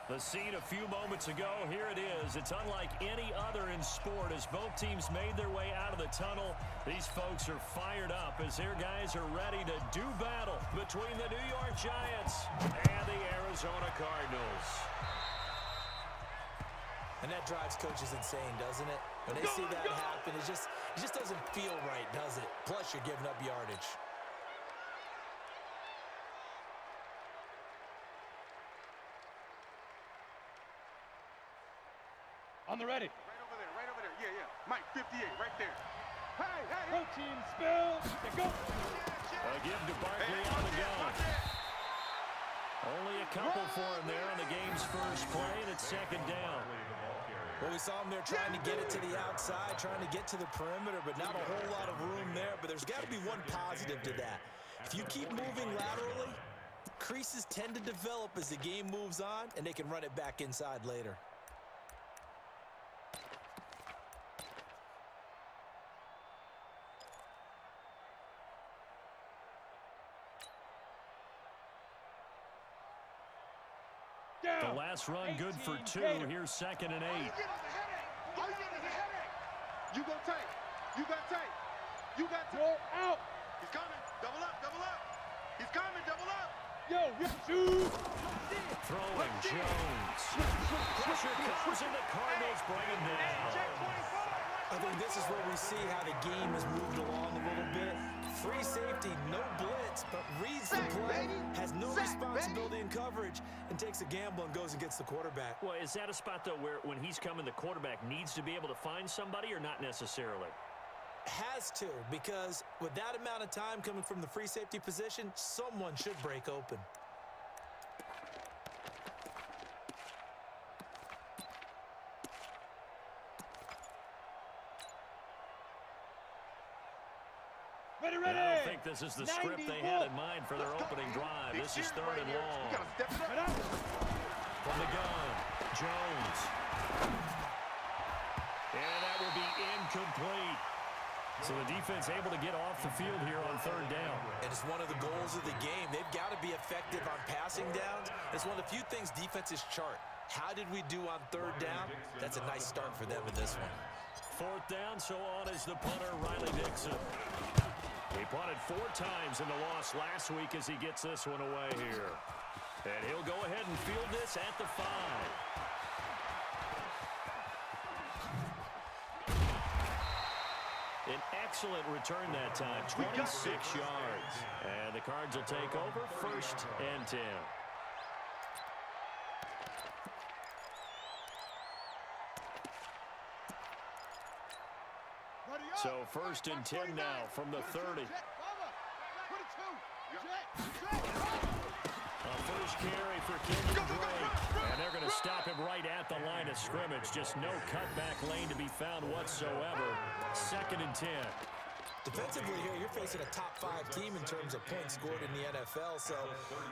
The scene a few moments ago, here it is. It's unlike any other in sport as both teams made their way out of the tunnel. These folks are fired up as their guys are ready to do battle between the New York Giants and the Arizona Cardinals. And that drives coaches insane, doesn't it? When they see that happen, it just doesn't feel right, does it? Plus, you're giving up yardage. On the ready. Right over there. Yeah. Mike, 58, right there. Hey. Protein spill. Go. A give to Barkley on the go. Only a couple for him there on the game's first play, and it's second down. Well, we saw him there trying to get it to the outside, trying to get to the perimeter, but not a whole lot of room there. But there's got to be one positive to that. If you keep moving laterally, creases tend to develop as the game moves on, and they can run it back inside later. The last run good for 2. Here's second and 8. All you get is a headache. You go tight. You got tight. You got tight. Roll out. He's coming. Double up. He's coming. Double up. Yo, shoot. Throwing Jones. Pressure comes and the Cardinals bring him down. I think this is where we see how the game has moved along a little bit. Free safety, no blitz, but reads the play, has no responsibility in coverage, and takes a gamble and goes and gets the quarterback. Well, is that a spot, though, where when he's coming, the quarterback needs to be able to find somebody or not necessarily? Has to, because with that amount of time coming from the free safety position, someone should break open. Ready. I don't think this is the script they had in mind for their opening drive. This is third and long. From the gun, Jones. And that will be incomplete. So the defense able to get off the field here on third down. And it's one of the goals of the game. They've got to be effective on passing downs. It's one of the few things defenses chart. How did we do on third down? That's a nice start for them in this one. Fourth down, so on is the punter, Riley Dixon. He punted 4 times in the loss last week as he gets this one away here. And he'll go ahead and field this at the 5. An excellent return that time, 26 yards. And the Cards will take over, first and 10. So first and 10 now from the 30. A first carry for Kenyon Drake. And they're going to stop him right at the line of scrimmage. Just no cutback lane to be found whatsoever. Second and 10. Defensively here, you're facing a top 5 team in terms of points scored in the NFL. So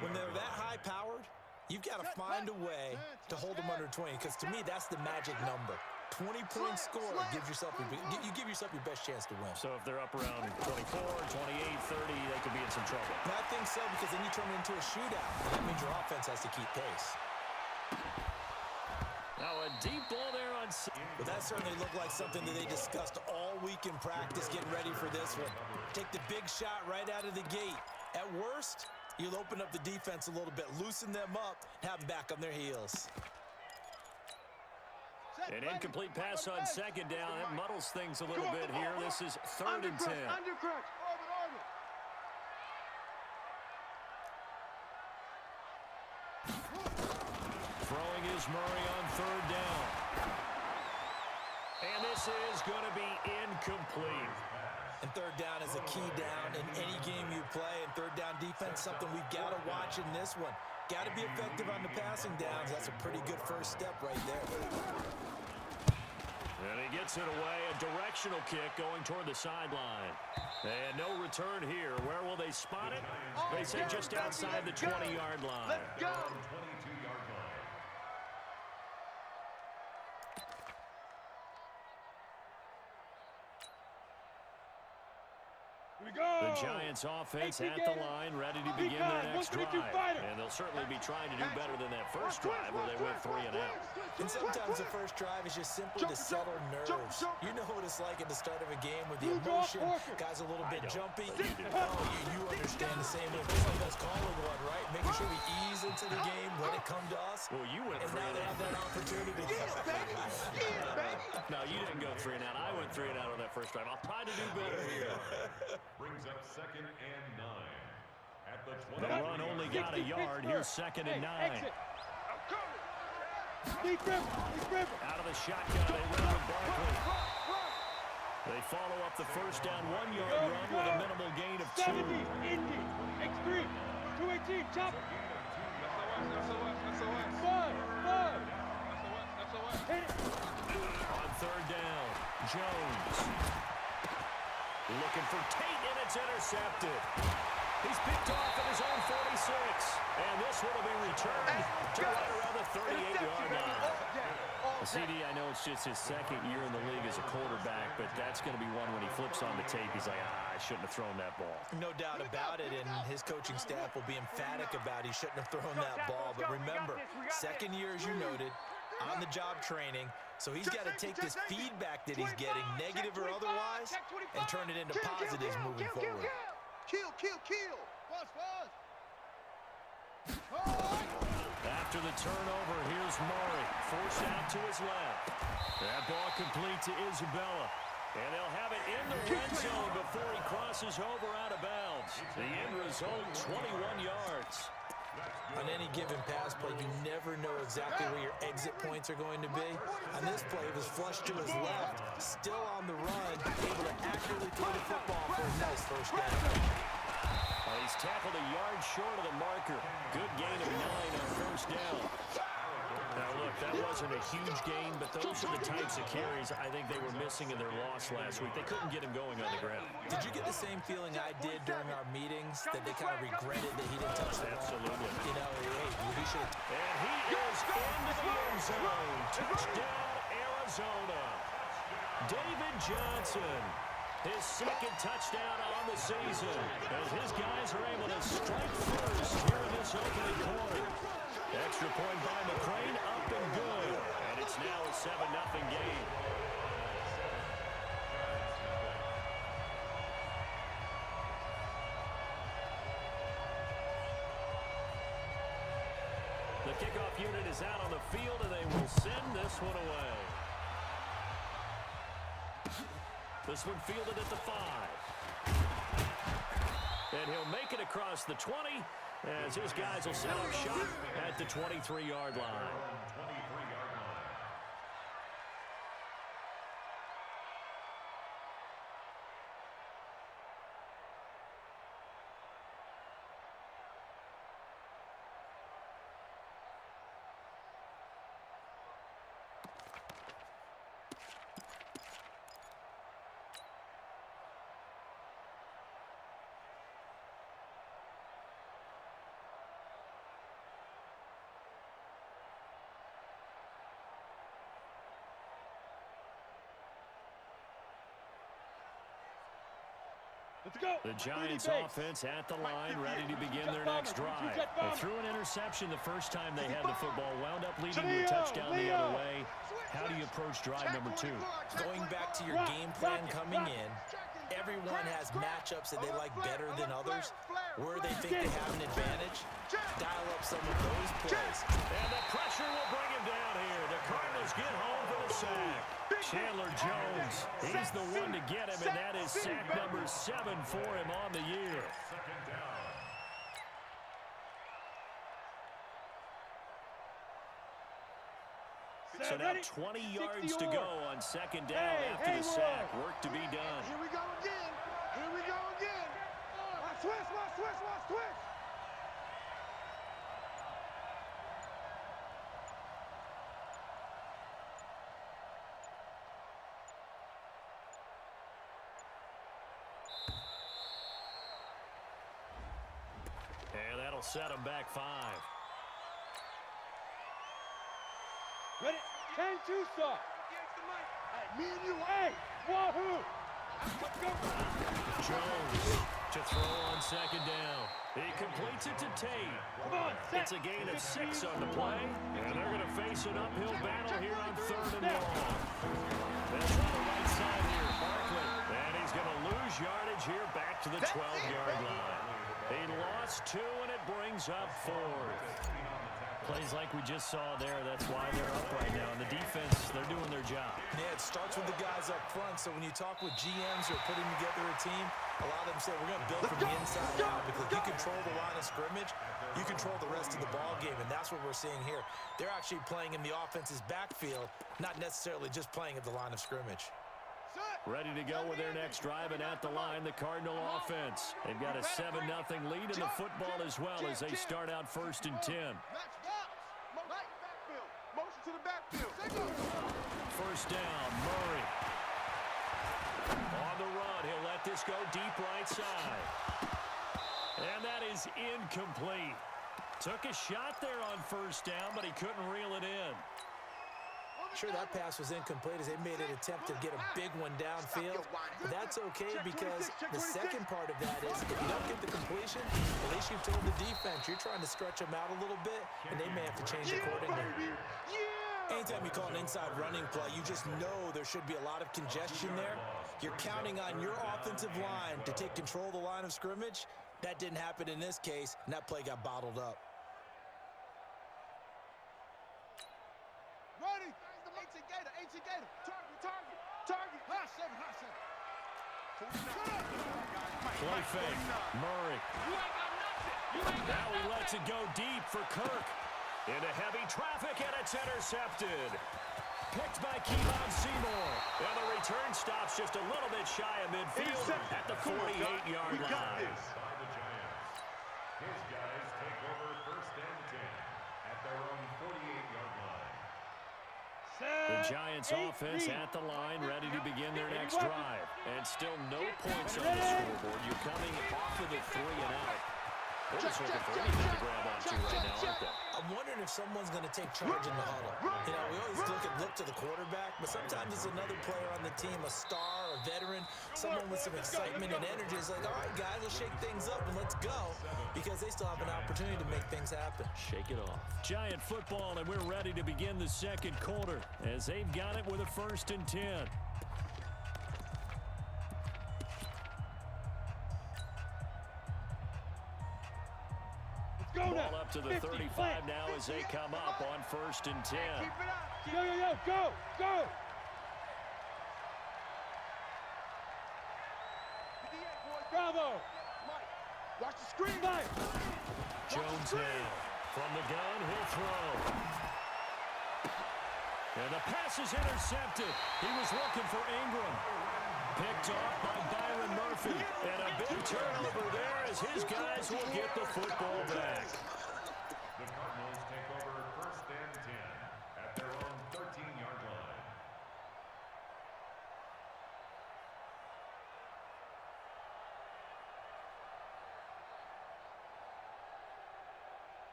when they're that high-powered, you've got to find a way to hold them under 20. Because to me, that's the magic number. 20-point score gives yourself you give yourself your best chance to win. So if they're up around 24, 28, 30, they could be in some trouble. And I think so, because then you turn it into a shootout. And that means your offense has to keep pace. Now a deep ball there on... But that certainly looked like something that they discussed all week in practice, getting ready for this one. Take the big shot right out of the gate. At worst, you'll open up the defense a little bit, loosen them up, have them back on their heels. An incomplete pass on second down. That muddles things a little bit here. This is third and 10. Throwing is Murray on third down. And this is going to be incomplete. And third down is a key down in any game you play. And third down defense, something we've got to watch in this one. Got to be effective on the passing downs. That's a pretty good first step right there. And he gets it away, a directional kick going toward the sideline. And no return here. Where will they spot it? They say just outside the 20-yard line. Let's go. Here we go. The Giants offense at the line, ready to begin their next drive. And they'll certainly be trying to do better than that first drive where they went 3 and out. And sometimes the first drive is just simply to settle nerves. You know what it's like at the start of a game with the emotion. Guys a little bit jumpy. You understand the same way. It's like us calling one, right? Making sure we ease into the game, let it come to us. Well, you went and 3 now and they out. have that opportunity. No, you didn't go 3 and out. I went 3 and out on that first drive. I'll try to do better here. Brings up 2nd and 9. At the 20. The run only got a yard. Here's 2nd and 9. Out of the shotgun, they run with Barkley. They follow up the first down 1-yard run with a minimal gain of 2. 70, Indy, X3, 218, chop. Hit it. On 3rd down, Jones. Looking for Tate, and it's intercepted. He's picked off at his own 46. And this one will be returned to right around the 38-yard line. CD, I know it's just his 2nd year in the league as a quarterback, but that's going to be one when he flips on the tape, he's like, I shouldn't have thrown that ball. No doubt about it, and his coaching staff will be emphatic about he shouldn't have thrown that ball. But remember, 2nd year, as you noted, on-the-job training, so he's got to take this feedback that he's getting, negative or otherwise, and turn it into positives moving forward. Kill. After the turnover, here's Murray, forced out to his left. That ball complete to Isabella. And they'll have it in the red zone before he crosses over out of bounds. The end result, 21 yards. On any given pass play, you never know exactly where your exit points are going to be. On this play, it was flushed to his left, still on the run, able to accurately throw the football for a nice first down. He's tackled a yard short of the marker. Good gain of 9 on first down. Now, look, that wasn't a huge gain, but those are the types of carries I think they were missing in their loss last week. They couldn't get him going on the ground. Did you get the same feeling I did during our meetings, that they kind of regretted that he didn't touch the ball? Absolutely. You know, hey, he should have. And he is into the end zone. Touchdown, Arizona. David Johnson. His 2nd touchdown on the season as his guys are able to strike first here in this opening quarter. Extra point by McCrane, up and good. And it's now a 7-0 game. The kickoff unit is out on the field, and they will send this one away. This one fielded at the 5. And he'll make it across the 20 as his guys will set up shop at the 23-yard line. Let's go. The Giants offense at the line, ready to begin their next drive. They threw an interception the first time they had the football, wound up leading to a touchdown the other way. How do you approach drive number 2? Going back to your game plan coming in, everyone has matchups that they like better than others. Where they think they have an advantage, dial up some of those plays. And the pressure will bring him down here. The Cardinals get home for the sack. Chandler Jones, he's the one to get him, and that is sack number 7 for him on the year. So now 20 yards to go on 2nd down after the sack. Work to be done. Here we go again. Here we go again. Watch twist. And that'll set him back 5. Ready? 10-2 start. Me and you. Hey, wahoo! Jones to throw on second down. He completes it to Tate. It's a gain of 6 on the play, and they're going to face an uphill battle here on 3rd and long. That's on the right side here, Barkley. And he's going to lose yardage here back to the 12-yard line. He lost 2, and it brings up 4th. Plays like we just saw there, that's why they're up right now. And the defense, they're doing their job. Yeah, it starts with the guys up front. So when you talk with GMs who are putting together a team, a lot of them say we're going to build from the inside out because you control the line of scrimmage, you control the rest of the ball game, and that's what we're seeing here. They're actually playing in the offense's backfield, not necessarily just playing at the line of scrimmage. Ready to go with their next drive, and at the line, the Cardinal offense. They've got a 7-0 lead in the football as well as they start out 1st and 10. Motion to the backfield. 1st down, Murray. On the run, he'll let this go deep right side. And that is incomplete. Took a shot there on 1st down, but he couldn't reel it in. Sure, that pass was incomplete as they made an attempt to get a big one downfield. But that's okay because the second part of that is if you don't get the completion, at least you've told the defense you're trying to stretch them out a little bit, and they may have to change accordingly. Anytime you call an inside running play, you just know there should be a lot of congestion there. You're counting on your offensive line to take control of the line of scrimmage. That didn't happen in this case, and that play got bottled up. Ready. Gator. Target. High seven. Play fake. Murray. Now he lets it go deep for Kirk. Into heavy traffic, and it's intercepted. Picked by Kevon Seymour. And the return stops just a little bit shy of midfield at the 48-yard line. By the Giants. His guys take over 1st and 10 at their own 48-yard line. The Giants offense at the line, ready to begin their next drive. And still no points on the scoreboard. You're coming off of the 3-and-out. They're just looking for anything to grab onto right now, aren't they? I'm wondering if someone's going to take charge in the huddle. You know, we always look to the quarterback, but sometimes it's another player on the team, a star, a veteran, someone with some excitement and energy. It's like, all right, guys, let's shake things up and let's go, because they still have an opportunity to make things happen. Shake it off. Giant football, and we're ready to begin the second quarter as they've got it with a 1st and 10. Ball up to the 35 now as they come up on 1st and 10. Go. Bravo. Watch the screen. Jones now from the gun, he'll throw. And the pass is intercepted. He was looking for Ingram. Picked off by Byron Murphy. And a big turnover there as his guys will get the football back. The Cardinals take over 1st and 10 at their own 13-yard line.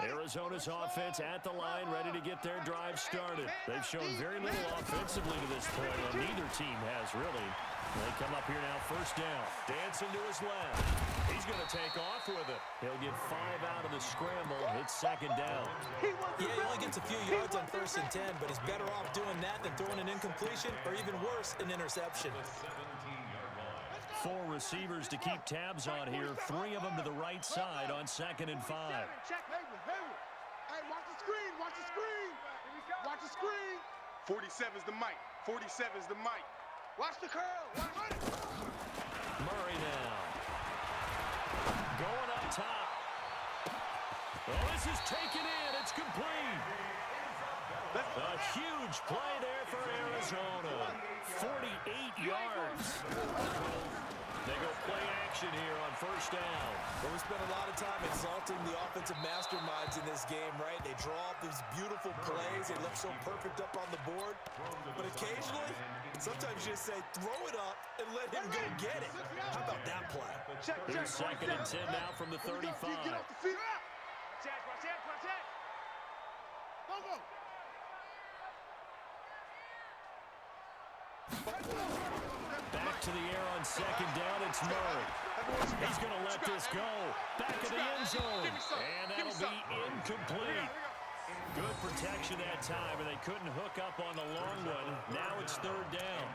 Arizona's offense at the line, ready to get their drive started. They've shown very little offensively to this point, and neither team has really. They come up here now, 1st down. Dancing to his left. He's going to take off with it. He'll get 5 out of the scramble. It's 2nd down. Yeah, he only gets a few yards on 1st and 10, but he's better off doing that than throwing an incompletion or even worse, an interception. 4 receivers to keep tabs on here. 3 of them to the right side on 2nd and 5. Hey, watch the screen. 47's the mic. 47's the mic. Watch the curl. Murray now. Going up top. Well, this is taken in. It's complete. A huge play there for Arizona. 48 yards. They go play action here on 1st down. Well, we spent a lot of time exalting the offensive masterminds in this game, right? They draw up these beautiful plays. They look so perfect up on the board. But occasionally, sometimes you just say, throw it up and let him go get it. How about that play? Here's 2nd and 10 now from the 35. Get off the field. Go. to the air on second down. It's Murray. He's going to let this go. Back in the end zone. And that'll be incomplete. Good protection that time, and they couldn't hook up on the long one. Now it's third down.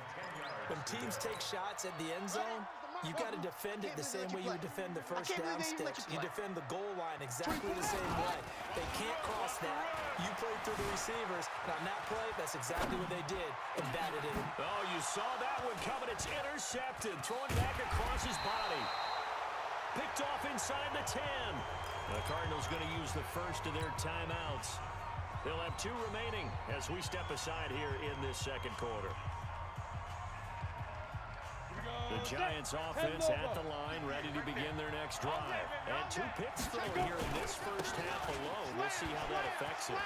When teams take shots at the end zone, you got to defend it the same way you would defend the first down sticks. You defend the goal line exactly the same way. They can't cross that. You play through the receivers, and on that play, that's exactly what they did, and batted it. Oh, you saw that one coming. It's intercepted. Thrown back across his body. Picked off inside the 10. The Cardinals going to use the first of their timeouts. They'll have 2 remaining as we step aside here in this second quarter. The Giants offense at the line, ready to begin their next drive. And 2 picks thrown here in this first half alone. We'll see how that affects it.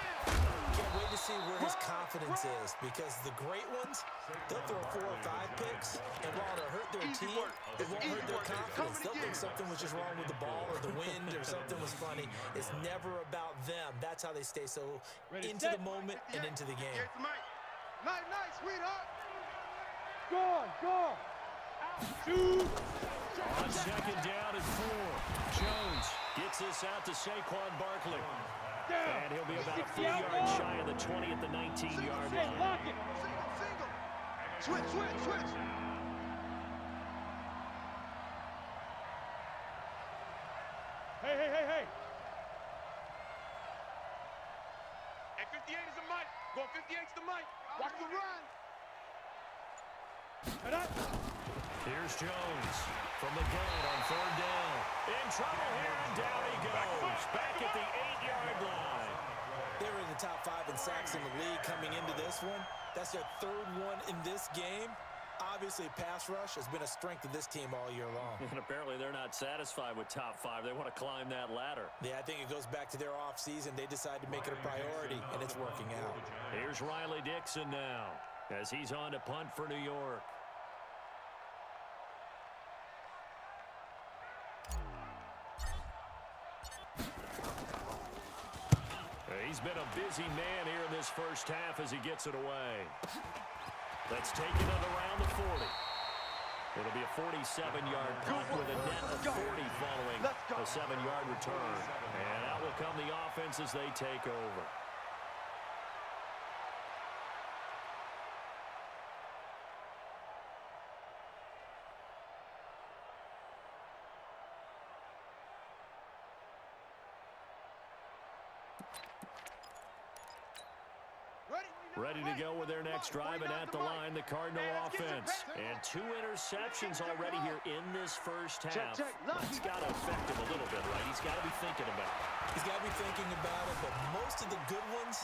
Can't wait to see where his confidence is, because the great ones, they'll throw 4 or 5 picks, and while it'll hurt their team, it won't hurt their confidence. They'll think something was just wrong with the ball or the wind or something was funny. It's never about them. That's how they stay so into the moment and into the game. Night, night, sweetheart. Go. On second down and 4, Jones gets this out to Saquon Barkley. And he'll be about a 4 yards shy of the 20 at the 19-yard line. Lock it. Single. Switch. Hey. At 58 is the mic. Go 58 is the mic. Watch the run. Here's Jones from the gun on third down. In trouble here, and down he goes. Back at the 8-yard line. They were in the top 5 in sacks in the league coming into this one. That's their 3rd one in this game. Obviously, pass rush has been a strength of this team all year long. And apparently they're not satisfied with top 5. They want to climb that ladder. Yeah, I think it goes back to their offseason. They decide to make it a priority, and it's working out. Here's Riley Dixon now as he's on to punt for New York. He's been a busy man here in this first half as he gets it away. Let's take it around the 40. It'll be a 47-yard punt with a net of 40 following a 7-yard return. And out will come the offense as they take over. Ready to go with their next drive, and at the line, the Cardinal offense. And 2 interceptions already here in this first half. It's got to affect him a little bit, right? He's got to be thinking about it. He's got to be thinking about it, but most of the good ones,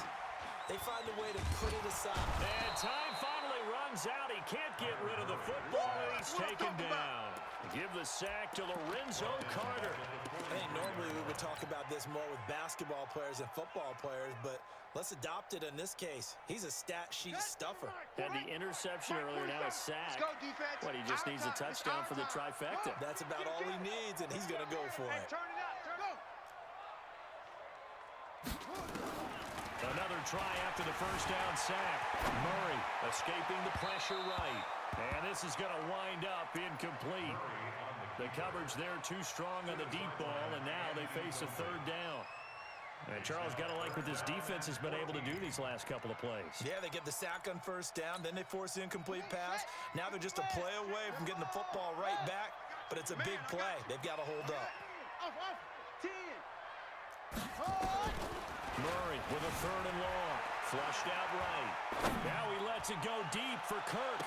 they find a way to put it aside. And time finally runs out. He can't get rid of the football, and he's taken down. Give the sack to Lorenzo Carter. I think normally we would talk about this more with basketball players and football players, but let's adopt it in this case. He's a stat sheet stuffer. Had the interception earlier, now a sack. What, he just needs a touchdown for the trifecta. That's about all he needs, and he's going to go for it. Another try after the first down sack. Murray escaping the pressure right. And this is going to wind up incomplete. The coverage there too strong on the deep ball, and now they face a third down. And Charles, got to like what this defense has been able to do these last couple of plays. Yeah, they get the sack on first down, then they force the incomplete pass. Now they're just a play away from getting the football right back, but it's a big play. They've got to hold up. Murray with a third and long. Flushed out right. Now he lets it go deep for Kirk.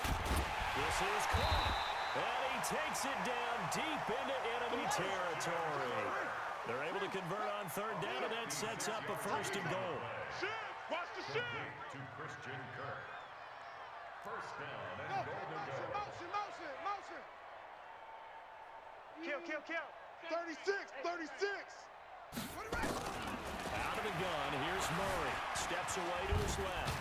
This is caught. And he takes it down deep into enemy territory. They're able to convert on third down, and that sets up a first and goal. Watch the shit. To Christian Kirk. First down and goal to go. Motion. Kill. 36. Out of the gun, here's Murray. Steps away to his left.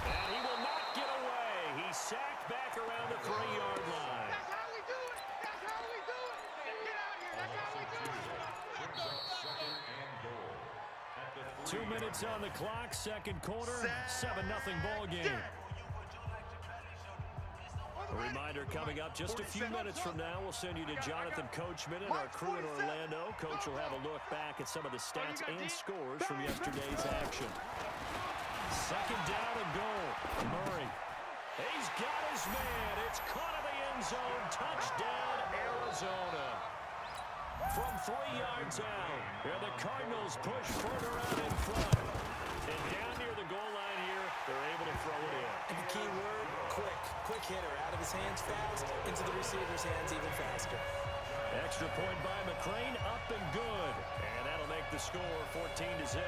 And he will not get away. He's sacked back around the 3-yard line. That's how we do it. Get out here. That's how we do it. Second and goal. At the 2 minutes on the clock, second quarter, 7-0 ball game. A reminder coming up just a few minutes from now, we'll send you to Jonathan Coachman and our crew in Orlando. Coach will have a look back at some of the stats and scores from yesterday's action. Second down and goal. Murray. He's got his man. It's caught in the end zone. Touchdown, Arizona. From 3 yards out. Here the Cardinals push further out in front. And down near the goal line here, they're able to throw it in. And the key word, quick. Quick hitter. Out of his hands fast, into the receiver's hands even faster. Extra point by McCrane, up and good. And that'll make the score 14-0.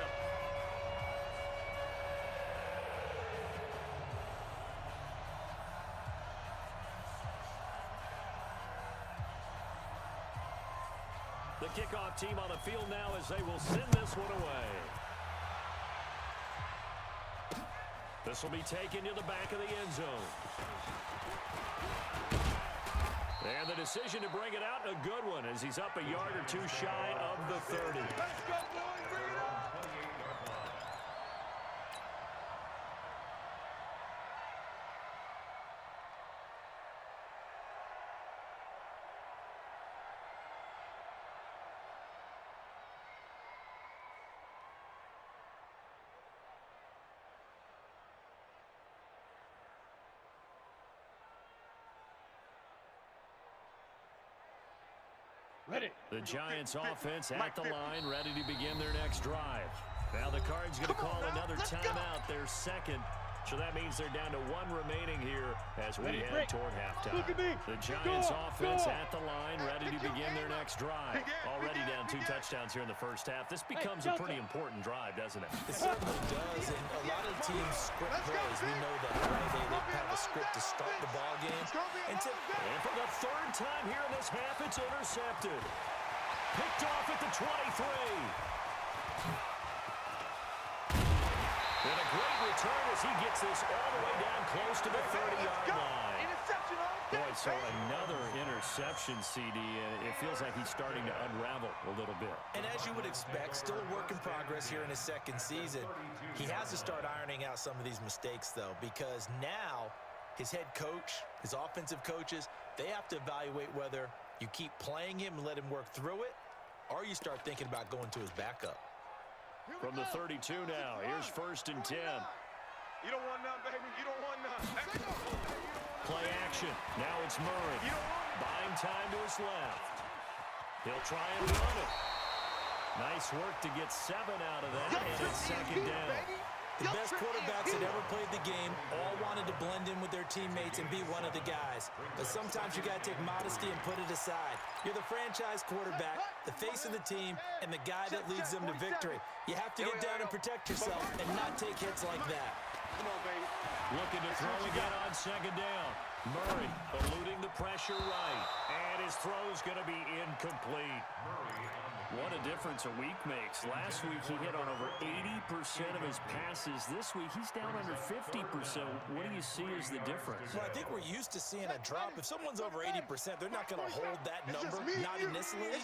The kickoff team on the field now as they will send this one away. This will be taken to the back of the end zone. And the decision to bring it out, a good one, as he's up a yard or two shy of the 30. Let's go, boys. Bring it up. Ready. The Giants offense at the line, ready to begin their next drive. Now the Cards going to call another timeout, their second. So that means they're down to 1 remaining here as we head toward halftime. The Giants offense at the line, ready to begin their next drive. Already down 2 touchdowns here in the first half. This becomes a pretty important drive, doesn't it? It certainly does, and a lot of teams script plays. We know that, right? They have a script to start the ball game. And for the 3rd time here in this half, it's intercepted. Picked off at the 23. And a great return as he gets this all the way down close to the 30-yard line. Boy, so another interception, CD, and it feels like he's starting to unravel a little bit. And as you would expect, still a work in progress here in his 2nd season. He has to start ironing out some of these mistakes, though, because now his head coach, his offensive coaches, they have to evaluate whether you keep playing him and let him work through it, or you start thinking about going to his backup. From the 32 now, here's 1st and 10. You don't want none, baby. You don't want none. Play action. Now it's Murray. Buying time to his left. He'll try and run it. Nice work to get 7 out of that, and it's 2nd down. The best quarterbacks that ever played the game all wanted to blend in with their teammates and be one of the guys. But sometimes you got to take modesty and put it aside. You're the franchise quarterback, the face of the team, and the guy that leads them to victory. You have to get down and protect yourself and not take hits like that. Come on, baby. Looking to throw again on 2nd down. Murray eluding the pressure right. And his throw's going to be incomplete. What a difference a week makes. Last week he hit on over 80% of his passes. This week he's down under 50%. What do you see as the difference? Well, I think we're used to seeing a drop. If someone's over 80%, they're not going to hold that number, not in this league.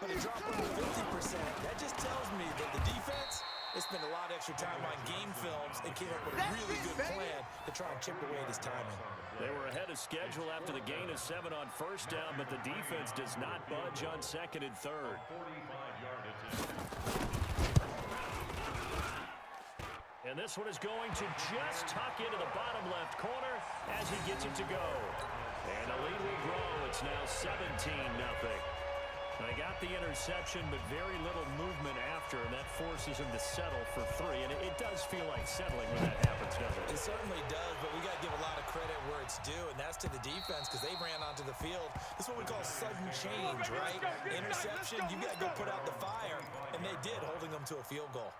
But a drop under 50%, that just tells me that the defense, they spent a lot of extra time on game films and came up with a really good plan to try and chip away at his timing. They were ahead of schedule after the gain of 7 on 1st down, but the defense does not budge on 2nd and 3rd. And this one is going to just tuck into the bottom left corner as he gets it to go. And the lead will grow. It's now 17-0. They got the interception, but very little movement after, and that forces him to settle for 3. And it does feel like settling when that happens, doesn't it? It certainly does, but we got to give a lot of credit where it's due, and that's to the defense because they ran onto the field. This is what we call sudden change, right? Interception, you got to go put out the fire, and they did, holding them to a field goal.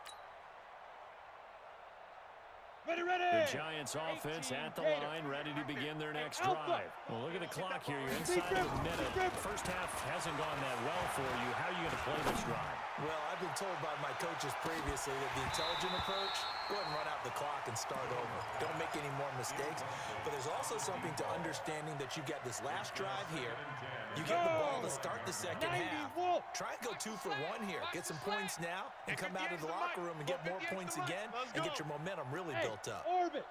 Ready, ready. The Giants offense at the line, ready to begin their next drive. Well, look at the clock here. You're inside of a minute. First half hasn't gone that well for you. How are you going to play this drive? Well, I've been told by my coaches previously that the intelligent approach, go ahead and run out the clock and start over. Don't make any more mistakes. But there's also something to understanding that you got this last drive here. You get the ball to start the second half. Try and go 2 for 1 here. Get some points now and come out of the locker room and get more points again and get your momentum really built up. Orbit.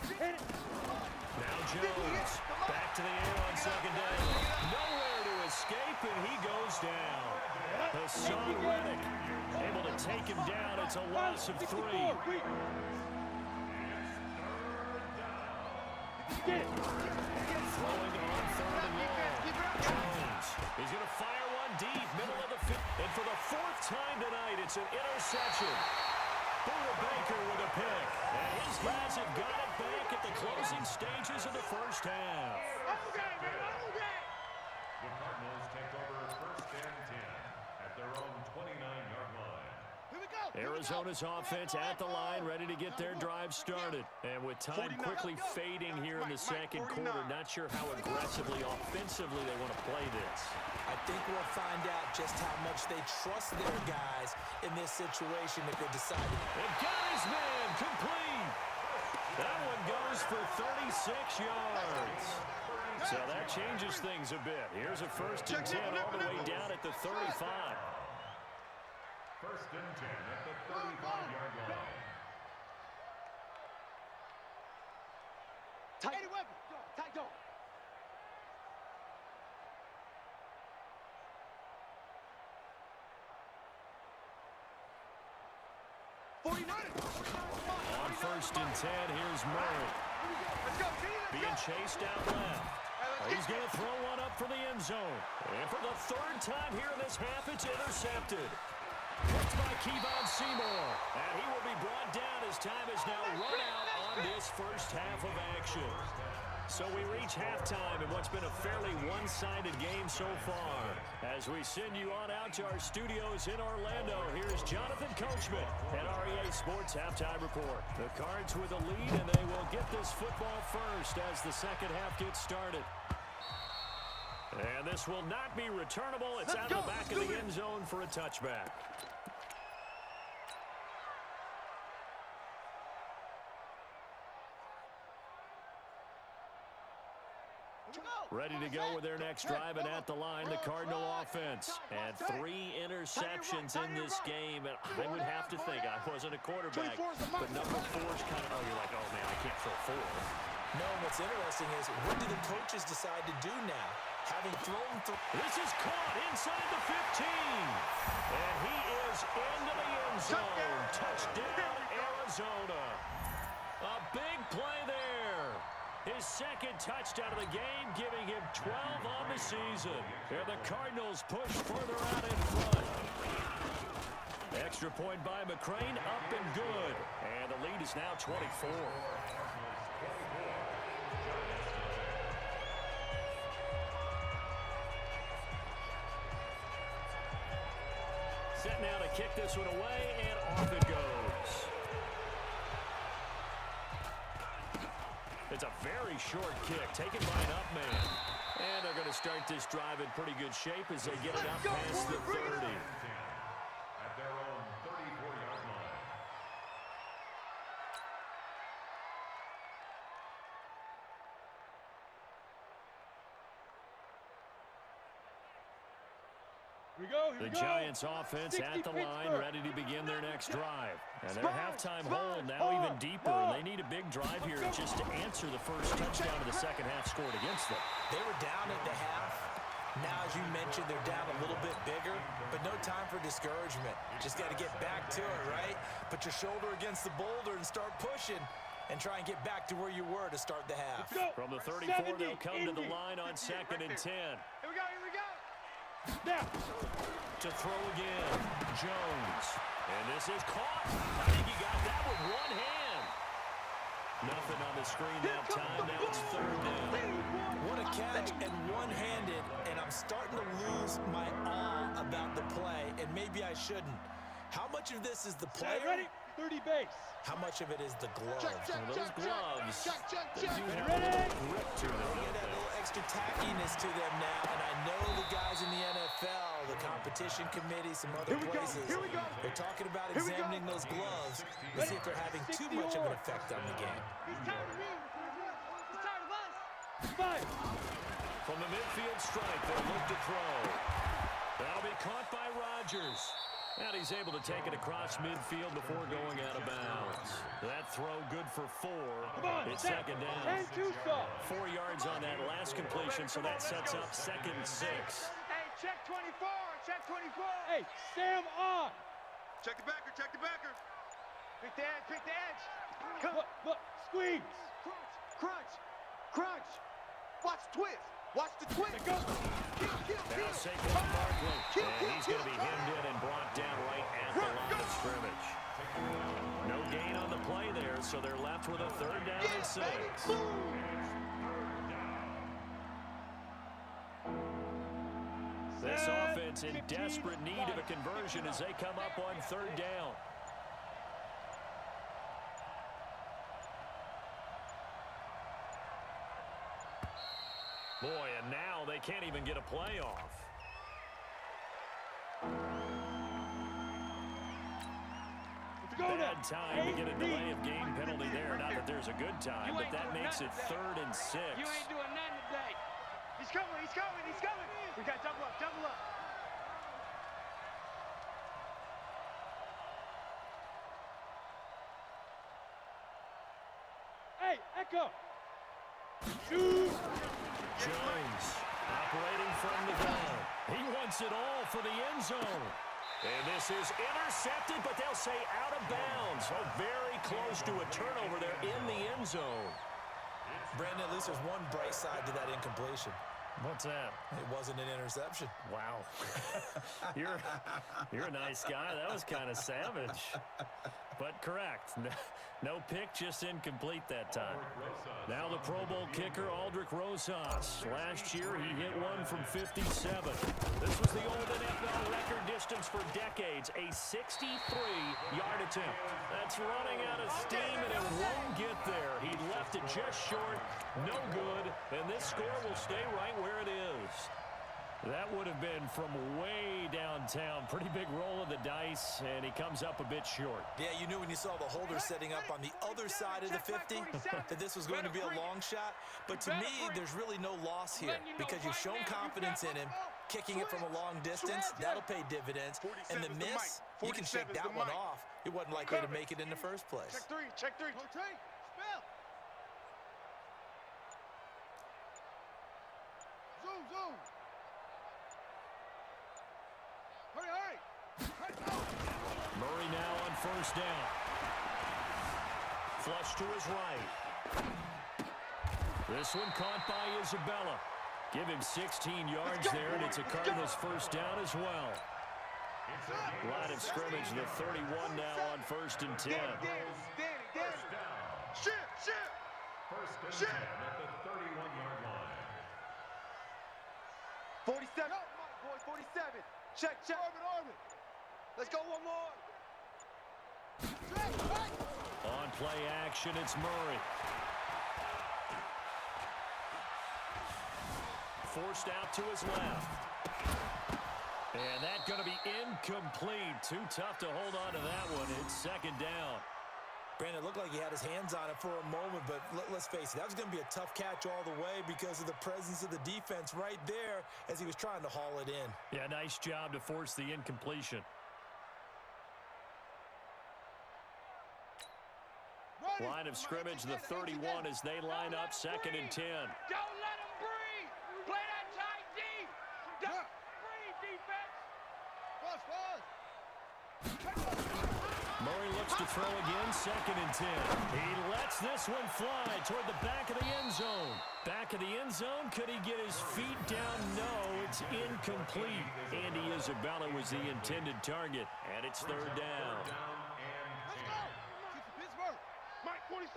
Hit it. Now Jones, back to the air on second down. Nowhere to escape, and he goes down. Hassan Reddick able to take him down. It's a loss of 3. Get it. Throwing on 3rd and long. Jones, he's going to fire one deep, middle of the field. And for the 4th time tonight, it's an interception. Buda Baker with a pick. And his guys have got it back at the closing stages of the first half. The Cardinals take over 1st and 10 at their own 29-yard line. Arizona's offense at the line, ready to get their drive started. And with time quickly fading here in the second quarter, not sure how aggressively, offensively they want to play this. I think we'll find out just how much they trust their guys in this situation if they decide to. And got his man complete. That one goes for 36 yards. So that changes things a bit. Here's a 1st and 10 all the way down at the 35. 1st and 10 at the 35-yard line. Tight weapon. Tight go. On 1st and 10, here's Murray. Being chased out left. He's going to throw one up for the end zone. And for the 3rd time here in this half, it's intercepted. Hooked by Kevon Seymour. And he will be brought down as time is now run out on this first half of action. So we reach halftime in what's been a fairly one-sided game so far. As we send you on out to our studios in Orlando, here's Jonathan Coachman at REA Sports Halftime Report. The Cards with a lead, and they will get this football first as the second half gets started. And this will not be returnable. It's out of the back of the end zone for a touchback. Ready to go with their next drive, and at the line, the Cardinal offense. And 3 interceptions in this game, and I would have to think, I wasn't a quarterback, but number 4's kind of, you're like, oh man, I can't throw 4. No, what's interesting is, what do the coaches decide to do now? Having thrown This is caught inside the 15. And he is into the end zone. Touchdown, Arizona. A big play there. His 2nd touchdown of the game, giving him 12 on the season. And the Cardinals push further out in front. Extra point by McCrane, up and good. And the lead is now 24. Set now to kick this one away, and off it goes. It's a very short kick, taken by an up man. And they're going to start this drive in pretty good shape as they get it up past the 30. At their own 34-yard line. Here we go. The Giants offense at the line, ready to begin their next drive. And their halftime hold now even deeper. And they need a big drive here just to answer the first touchdown of the second half scored against them. They were down at the half. Now, as you mentioned, they're down a little bit bigger, but no time for discouragement. Just got to get back to it, right? Put your shoulder against the boulder and start pushing and try and get back to where you were to start the half. From the 34, they'll come to the line on 2nd and 10. Here we go, here we go. Now. To throw again, Jones. And this is caught. I think he got that with one hand. Nothing on the screen that time. Now it's 3rd down. What a catch, and one-handed, and I'm starting to lose my awe about the play, and maybe I shouldn't. How much of this is the player? Ready? 30 base. How much of it is the glove? Those gloves, they do have a Ready? little grip to them. They get that little extra tackiness to them now, and I know the guys in the NFL, the competition committee, some other places, they're talking about examining those gloves to see if they're having too much of an effect on the game. He's tired of me. He's tired of us. 5. From the midfield stripe, they'll look to throw. That'll be caught by Rodgers. And he's able to take it across midfield before going out of bounds. That throw good for 4. It's second down. 4 yards on that last completion, so that sets up 2nd and 6. Hey, check 24. Check 24. Hey, Sam on. Check the backer. Check the backer. Pick the edge. Pick the edge. Come. Look, squeeze. Crunch. Crunch. Watch twist. Watch the twist. Go. Now Saquon Barkley, and he's going to be hemmed in and brought down right at the line of scrimmage. No gain on the play there, so they're left with a 3rd down and 6. This offense in desperate need of a conversion as they come up on 3rd down. Boy, and now they can't even get a play off. Bad time to get a delay of game penalty there. Not that there's a good time, but that makes it 3rd and 6. You ain't doing nothing today. He's coming. He's coming. He's coming. We got double up. Double up. Hey, Echo. Shoot. Jones operating from the gun. He wants it all for the end zone. And this is intercepted, but they'll say out of bounds. Oh, very close to a turnover there in the end zone. Brandon, at least there's one bright side to that incompletion. What's that? It wasn't an interception. Wow. You're a nice guy. That was kind of savage. But correct. No pick, just incomplete that time. Now the Pro Bowl kicker, Aldrich Rosas. Last year, he hit one from 57. This was the old NFL record distance for decades, a 63-yard attempt. That's running out of steam, and it won't get there. He left it just short, no good, and this score will stay right where it is. That would have been from way downtown. Pretty big roll of the dice, and he comes up a bit short. Yeah, you knew when you saw the holder setting up on the other side of the 50 that this was going to be a long shot. But to me, there's really no loss here because you've shown confidence in him. Kicking it from a long distance, that'll pay dividends. And the miss, you can shake that one off. It wasn't likely to make it in the first place. Check 3. Check 3. Spell. Zoom. Hurry. Murray now on 1st down. Flush to his right. This one caught by Isabella. Give him 16 yards there, and it's a Cardinals 1st down as well. Line of scrimmage, the 31 now on 1st and 10. Danny. Shit. 1st and 10 at the 31-yard line. 47. Boys, 47. Check. Orbit. Let's go one more. On play action, it's Murray. Forced out to his left. And that's going to be incomplete. Too tough to hold on to that one. It's 2nd down. Brandon, it looked like he had his hands on it for a moment, but let's face it, that was going to be a tough catch all the way because of the presence of the defense right there as he was trying to haul it in. Yeah, nice job to force the incompletion. Line of scrimmage, the 31 as they line up 2nd and 10. Don't let him breathe. Play that tight deep. Don't breathe, defense. Murray looks to throw again, 2nd and 10. He lets this one fly toward the back of the end zone. Back of the end zone, could he get his feet down? No, it's incomplete. Andy Isabella was the intended target, and it's 3rd down. Pittsburgh. Mike, 47.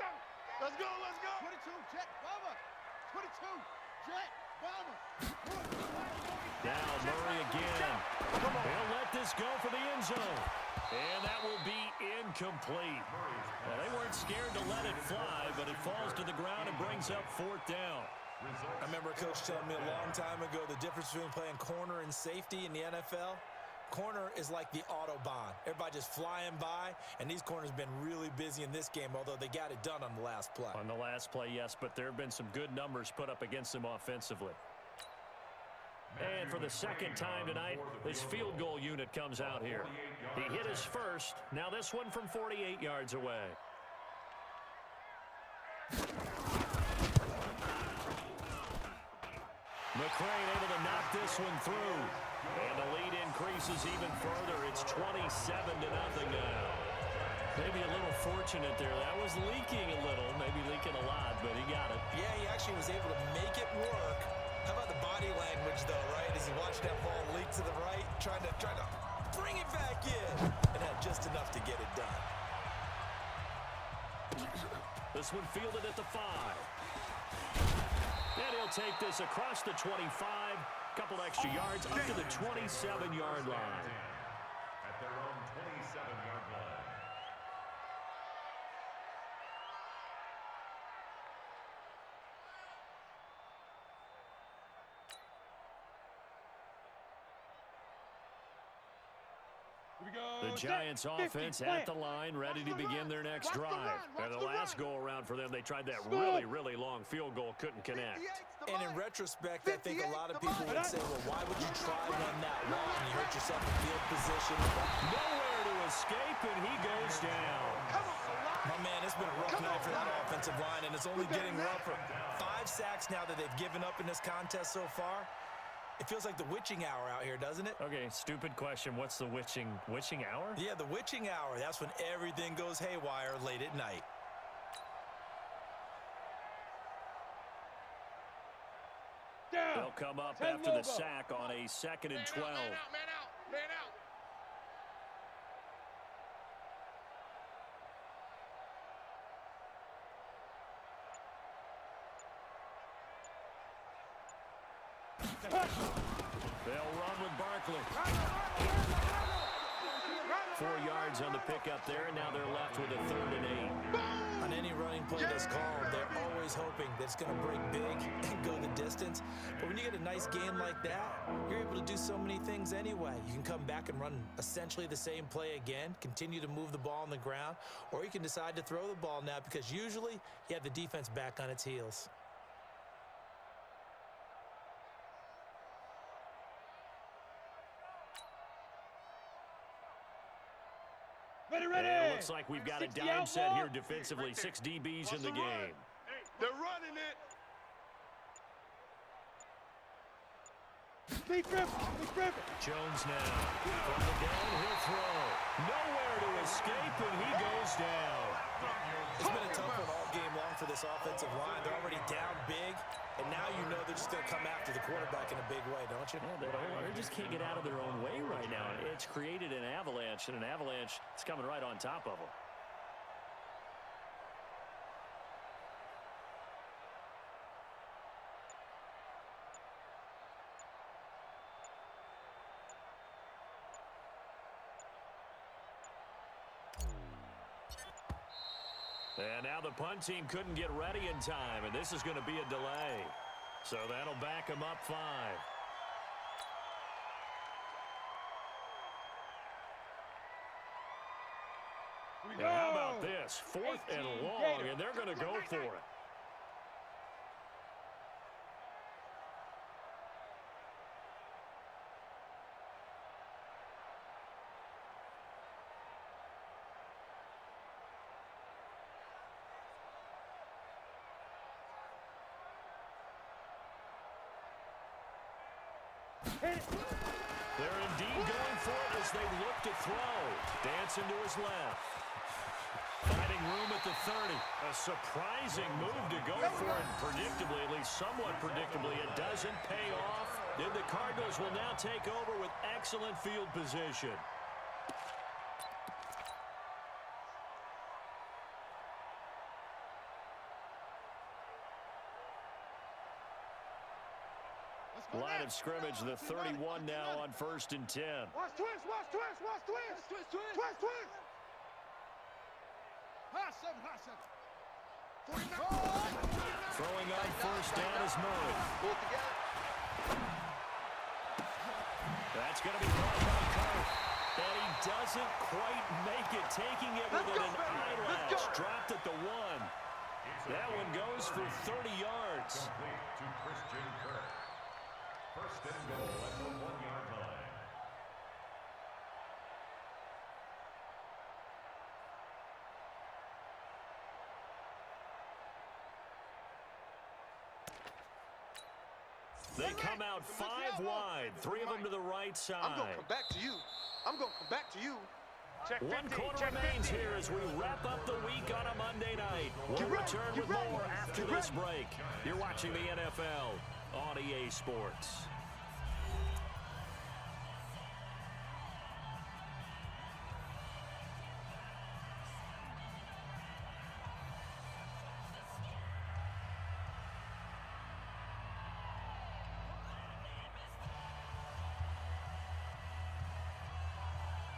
Let's go. 22, Jet, Bomber. 22, Jet, Bomber. Now Murray again. He'll let this go for the end zone. And that will be incomplete. Well, they weren't scared to let it fly, but it falls to the ground and brings up 4th down. I remember a coach telling me a long time ago the difference between playing corner and safety in the NFL. Corner is like the Autobahn. Everybody just flying by, and these corners have been really busy in this game, although they got it done on the last play. On the last play, yes, but there have been some good numbers put up against them offensively. And for the second time tonight, this field goal unit comes out here. He hit his first. Now this one from 48 yards away. McCray able to knock this one through. And the lead increases even further. It's 27-0 now. Maybe a little fortunate there. That was leaking a little, maybe leaking a lot, but he got it. Yeah, he actually was able to make it work. How about the body language, though, right? As he watched that ball leak to the right, trying to bring it back in, and had just enough to get it done. This one fielded at the 5. And he'll take this across the 25. Couple extra yards up to the 27-yard line. At their own 27-yard line. The Giants offense at the line, ready to begin their next drive. And the last go-around for them, they tried that really long field goal, couldn't connect. And in retrospect, I think a lot of people would say, well, why would you try one that long? You hurt yourself in field position. Nowhere to escape, and he goes down. My man, it's been a rough night for that offensive line, and it's only getting rougher. 5 sacks now that they've given up in this contest so far. It feels like the witching hour out here, doesn't it? Okay, stupid question. What's the witching hour? Yeah, the witching hour. That's when everything goes haywire late at night. They'll come up after the sack on a 2nd and 12. Man out. They'll run with Barkley. 4 yards on the pickup there, and now they're left with a 3rd and 8. On any running play that's called, they're always hoping that it's going to break big and go the distance. But when you get a nice gain like that, you're able to do so many things anyway. You can come back and run essentially the same play again, continue to move the ball on the ground, or you can decide to throw the ball now because usually you have the defense back on its heels. And it looks like we've got a dime set here defensively. 6 DBs in the game. They're running it. Jones now from the downhill throw. Nowhere to escape, and he goes down. It's been a tough one all game long for this offensive line. They're already down big, and now you know they're just going to come after the quarterback in a big way, don't you? Yeah, they just can't get out of their own way right now. It's created an avalanche, and an avalanche is coming right on top of them. And now the punt team couldn't get ready in time, and this is going to be a delay. So that'll back them up 5. And how about this? 4th and long, and they're going to go for it. They're indeed going for it as they look to throw. Dancing to his left. Finding room at the 30. A surprising move to go for it. Predictably, at least somewhat predictably, it doesn't pay off. Then the Cardinals will now take over with excellent field position. Line of scrimmage, the 31 now on 1st and 10. Watch twist. Throwing on 1st down is Murray. That's going to be caught by Kirk. And he doesn't quite make it, taking it within an eyelash. Dropped at the 1. That one goes for 30 yards. First and goal at the 1-yard line. They come out 5 wide, 3 of them to the right side. I'm going to come back to you. I'm going to come back to you. Check 15, 1 quarter check remains 15. here as we wrap up the week on a Monday night. We'll return with more after this break. You're watching the NFL on EA Sports.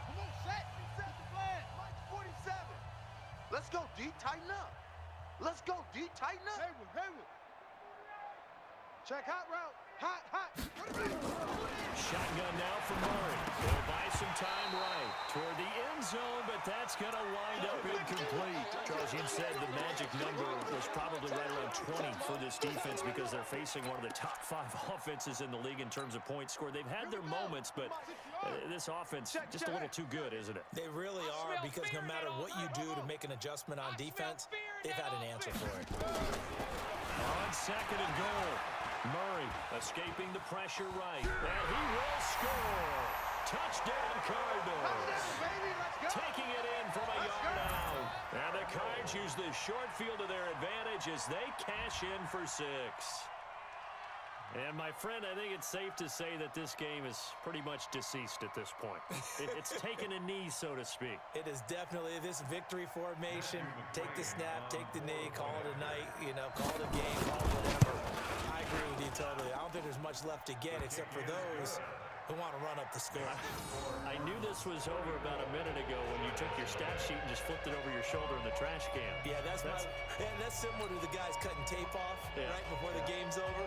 Come on, set. Set the plan. Mike 47. Let's go, D. Tighten up. Let's go, D. Tighten up. Hayward. Check hot route. Hot. Shotgun now for Murray. He'll buy some time right toward the end zone, but that's going to wind up incomplete. Charles, you said the magic number was probably right around 20 for this defense because they're facing one of the top 5 offenses in the league in terms of points scored. They've had their moments, but this offense just a little too good, isn't it? They really are, because no matter what you do to make an adjustment on defense, they've had an answer for it. On second and goal, Murray escaping the pressure right, and he will score. Touchdown Cardinals. Taking it in from a yard out. And the Cards use the short field to their advantage as they cash in for 6. And my friend, I think it's safe to say that this game is pretty much deceased at this point. It's taken a knee, so to speak. It is definitely this victory formation. Take the snap, take the knee, call it a night, call it a game, call it whatever. I agree with you totally. I don't think there's much left to get except for those who want to run up the score. I knew this was over about a minute ago when you took your stat sheet and just flipped it over your shoulder in the trash can. Yeah, that's similar to the guys cutting tape off right before the game's over.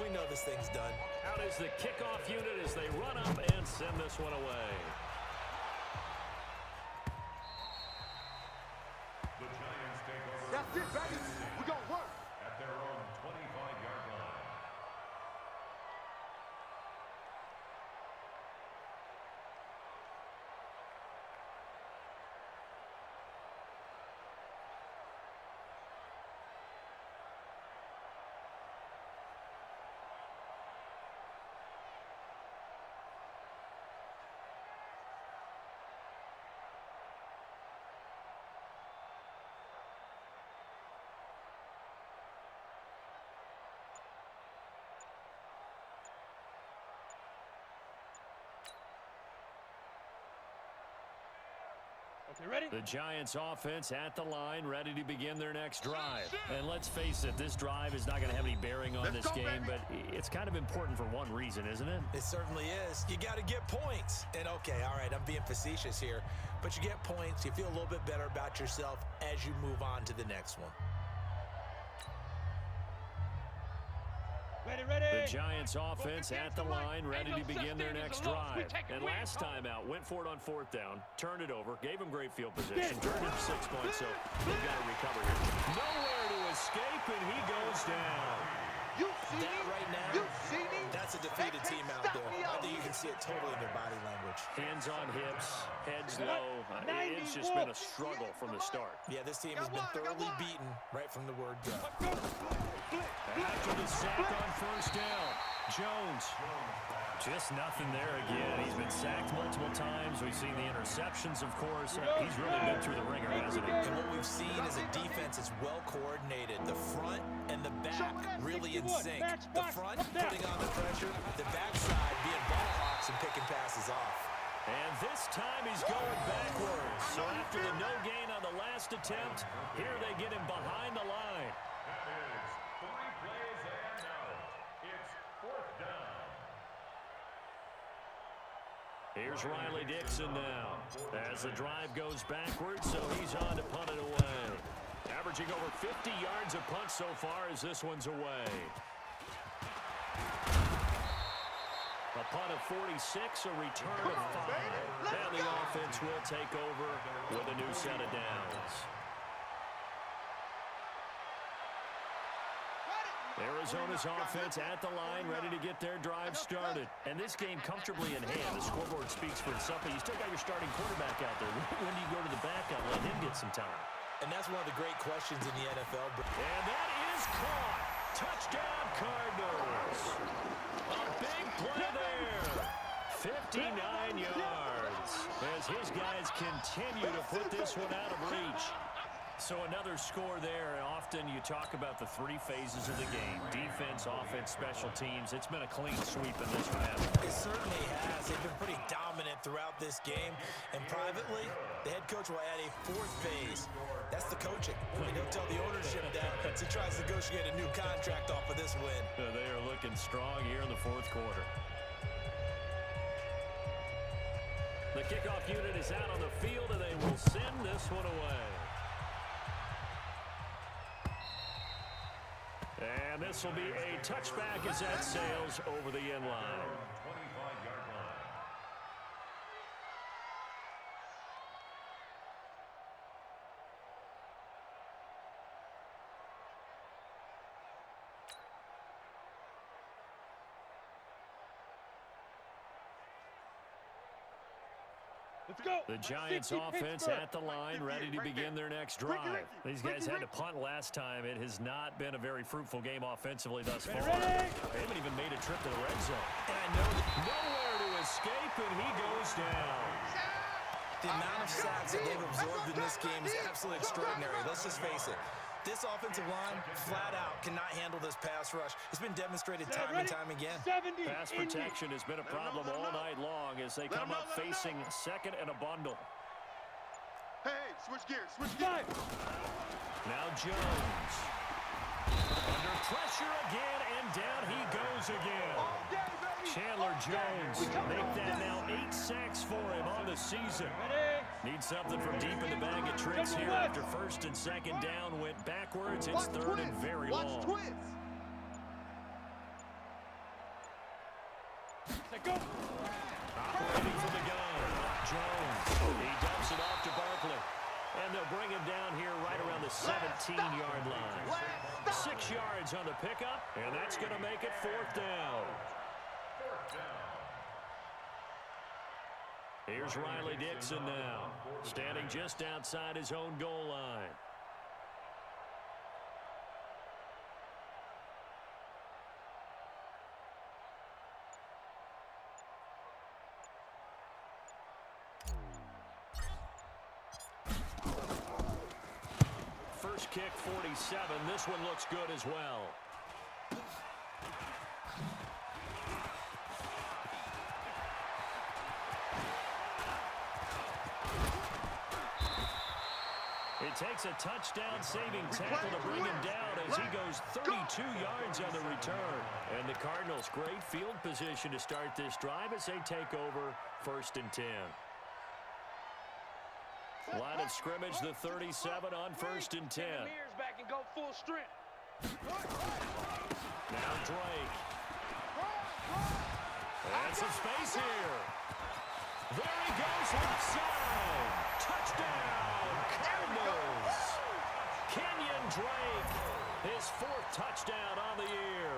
We know this thing's done. Out is the kickoff unit as they run up and send this one away. The Giants take over. That's it, baby. We're going to work. At their own 25-yard line. Okay, ready? The Giants offense at the line, ready to begin their next drive. And let's face it, this drive is not going to have any bearing on this game, but it's kind of important for one reason, isn't it? It certainly is. You got to get points. And okay, all right, I'm being facetious here, but you get points, you feel a little bit better about yourself as you move on to the next one. Ready. The Giants offense at the line, ready to begin their next drive. And last time out, went for it on 4th down, turned it over, gave them great field position, turned it 6 points, so they've got to recover here. Nowhere to escape, and he goes down. You see That me? right now, You see me? that's a defeated team out there. I think you can see it totally in their body language. Hands on hips, heads low. It's just been a struggle from the start. Yeah, this team has been thoroughly beaten right from the word go. After the sack on 1st down, Jones. Just nothing there again. He's been sacked multiple times. We've seen the interceptions, of course. He's really been through the ringer, hasn't he? And what we've seen is a defense that's well coordinated. The front and the back really in sync. The front putting on the pressure, the backside being ball hawks and picking passes off. And this time he's going backwards. So after the no gain on the last attempt, here they get him behind the line. That is 3 plays and out. It's 4th down. Here's Riley Dixon now as the drive goes backwards, so he's on to punt it away. Averaging over 50 yards a punt so far as this one's away. A punt of 46, a return of 5. And the offense will take over with a new set of downs. Arizona's offense at the line, ready to get their drive started. And this game comfortably in hand. The scoreboard speaks for itself, but you still got your starting quarterback out there. When do you go to the backup? Let him get some time. And that's one of the great questions in the NFL. And that is caught. Touchdown, Cardinals. A big play there. 59 yards as his guys continue to put this one out of reach. So another score there, and often you talk about the three phases of the game: defense, offense, special teams. It's been a clean sweep in this one, hasn't it? It certainly has. They've been pretty dominant throughout this game. And privately, the head coach will add a fourth phase. That's the coaching. And he'll tell the ownership that as he tries to negotiate a new contract off of this win. They are looking strong here in the fourth quarter. The kickoff unit is out on the field, and they will send this one away. And this will be a touchback as that sails over the end line. 25-yard line. Let's go. The Giants offense at the line, ready to begin their next drive. These guys had to punt last time. It has not been a very fruitful game offensively thus far. They haven't even made a trip to the red zone. And I know that Nowhere to escape, and he goes down. the amount of sacks that they've absorbed in this game is absolutely extraordinary. Let's just face it. This offensive line, flat out, cannot handle this pass rush. It's been demonstrated time and time again. Pass protection has been a problem all night long as they come up facing second and a bundle. Hey, switch gears, switch gears. Now Jones. Under pressure again, and down he goes again. Chandler Jones, make that now 8 sacks for him on the season. Needs something from deep in the bag of tricks here after first and second down went backwards. It's third and very long. Operating from the gun, Jones. He dumps it off to Barkley. And they'll bring him down here right around the 17-yard line. 6 yards on the pickup, and that's going to make it fourth down. Here's Riley Dixon now, standing just outside his own goal line. First kick, 47. This one looks good as well. It takes a touchdown-saving tackle to bring him down as he goes 32 yards on the return. And the Cardinals, great field position to start this drive as they take over first and 10. Line of scrimmage, the 37 on first and 10. Back and go full strength. Now Drake. And some space here. There he goes, left side. Touchdown, Cardinals. Kenyon Drake, his 4th touchdown on the year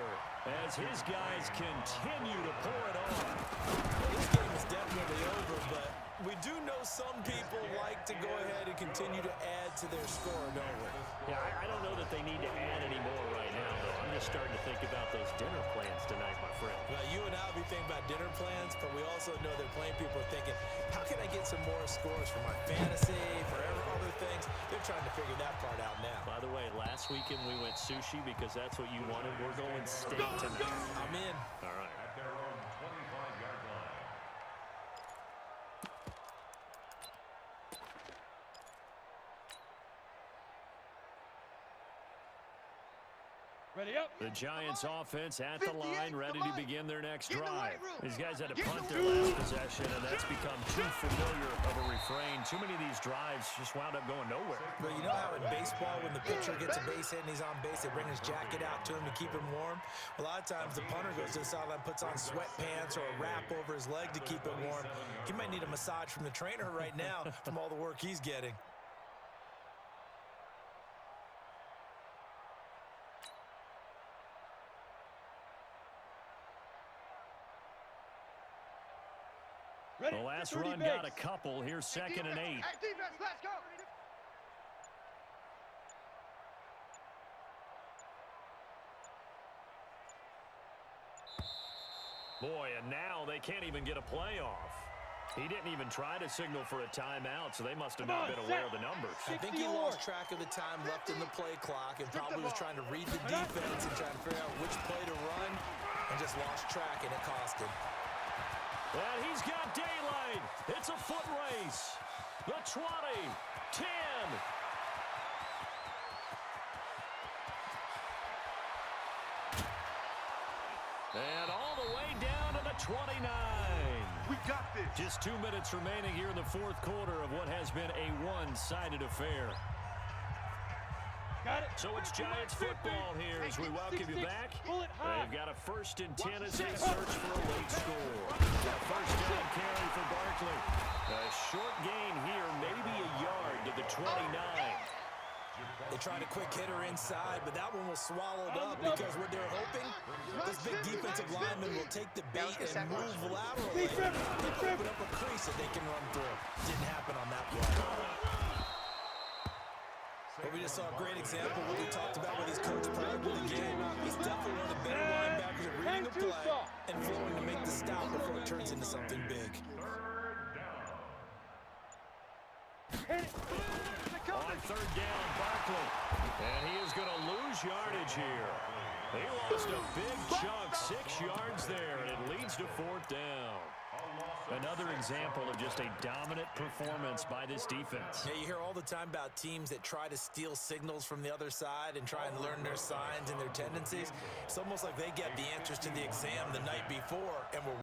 as his guys continue to pour it on. This game is definitely over, but we do know some people like to go ahead and continue to add to their score, don't we? Yeah, I don't know that they need to add any more right now, though. I'm just starting to think about those dinner plans tonight, my friend. Well, you and I will be thinking about dinner plans, but we also know that plenty of people are thinking, how can I get some more scores for my fantasy, for other things? They're trying to figure that part out now. By the way, last weekend we went sushi because that's what you wanted. We're going steak tonight. I'm in. All right. At their own 25-yard line. Ready up. The Giants offense at the line, ready to begin their next drive. These guys had to punt their last possession, and that's become too familiar of a refrain. Too many of these drives just wound up going nowhere. Well, you know how in baseball, when the pitcher gets a base hit and he's on base, they bring his jacket out to him to keep him warm? A lot of times the punter goes to the sideline, puts on sweatpants or a wrap over his leg to keep him warm. He might need a massage from the trainer right now from all the work he's getting. Ready? The last 30 run base. got a couple. Here's second and 8. Hey, defense, let's go. Boy, and now they can't even get a play off. He didn't even try to signal for a timeout, so they must have not been aware of the numbers. I think he lost track of the time left in the play clock and probably was trying to read the defense and trying to figure out which play to run and just lost track, and it cost him. And he's got daylight. It's a foot race. The 20, 10. And all the way down to the 29. We got this. Just 2 minutes remaining here in the fourth quarter of what has been a one-sided affair. Got it. So it's Giants football here as we welcome you back. They've got a 1st and 10 as they search for a late score. A first down carry for Barkley. A short gain here, maybe a yard to the 29. They tried a quick hitter inside, but that one was swallowed up because what they're hoping, this big defensive lineman will take the bait and move laterally and open up a crease that they can run through. Didn't happen on that play. But we just saw a great example of what we talked about with his coach prior to the game. He's definitely one of the better linebackers at reading a play and flowing to make the stop before it turns into something big. On 3rd down, Barkley. And he is going to lose yardage here. He lost a big chunk, 6 yards there, and it leads to 4th down. Another example of just a dominant performance by this defense. Yeah, you hear all the time about teams that try to steal signals from the other side and try and learn their signs and their tendencies. It's almost like they get the answers to the exam the night before and were